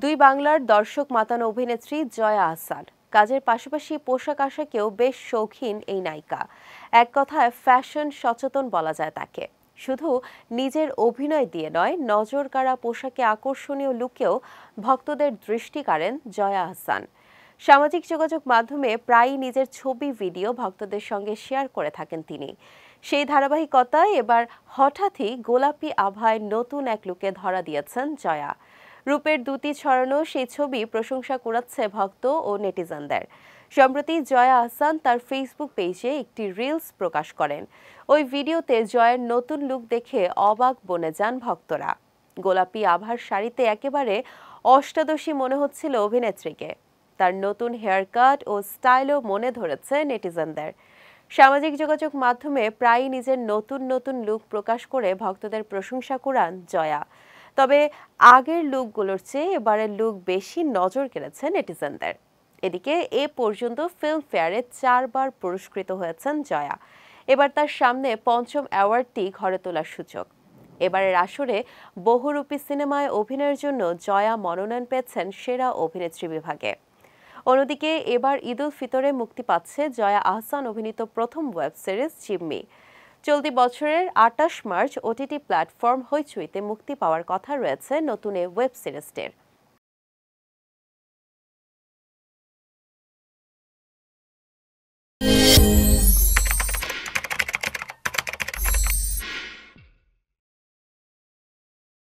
দুই বাংলার দর্শক মাতানো অভিনেত্রী জয়া আহসান কাজের পাশাপাশি পোশাক আশাকেও বেশ শৌখিন এই নায়িকা। এক কথায় ফ্যাশন সচেতন বলা যায় তাকে। শুধু নিজের অভিনয় দিয়ে নয়, নজর কাড়া পোশাকে আকর্ষণীয় লুকেও ভক্তদের দৃষ্টি কাড়েন জয়া আহসান। সামাজিক যোগাযোগ মাধ্যমে প্রায়ই নিজের ছবি ভিডিও ভক্তদের সঙ্গে শেয়ার করে থাকেন তিনি। সেই ধারাবাহিকতায় এবার হঠাৎই গোলাপি আভায় নতুন এক লুকে ধরা দিয়েছেন জয়া। রূপের দ্যুতি ছড়ানো সেই ছবি প্রশংসা কুড়াচ্ছে ভক্ত ও নেটিজেনদের। সম্প্রতি জয়া আহসান তার ফেসবুক পেজে একটি রিলস প্রকাশ করেন। ওই ভিডিওতে জয়ের নতুন লুক দেখে অবাক বনে যান ভক্তরা। গোলাপি আভার শাড়িতে একেবারে অষ্টাদশী মনে হচ্ছিল অভিনেত্রীকে। তার নতুন হেয়ার কাট ও স্টাইলও মনে ধরেছে নেটিজেনদের। সামাজিক যোগাযোগ মাধ্যমে প্রায়ই নিজের নতুন নতুন লুক প্রকাশ করে ভক্তদের প্রশংসা কুড়ান জয়া। তবে আগের লুকগুলোর চেয়ে এবারের লুক বেশি নজর কেড়েছে নেটিজেনদের। এদিকে এ পর্যন্ত ফিল্মফেয়ারে 4 বার পুরস্কৃত হয়েছেন জয়া। এবার তার সামনে পঞ্চম অ্যাওয়ার্ডটি ঘরে তোলার সুযোগ। এবারের আসরে বহুরূপী সিনেমায় অভিনয়ের জন্য জয়া মনোনয়ন পেয়েছেন সেরা অভিনেত্রী বিভাগে। অন্যদিকে এবার ঈদুল ফিতরে মুক্তি পাচ্ছে জয়া আহসান অভিনীত প্রথম ওয়েব সিরিজ জিম্মি। চলতি বছরের 28 মার্চ ওটিটি প্ল্যাটফর্ম হইচইতে মুক্তি পাওয়ার কথা রয়েছে নতুন এই ওয়েব সিরিজটির।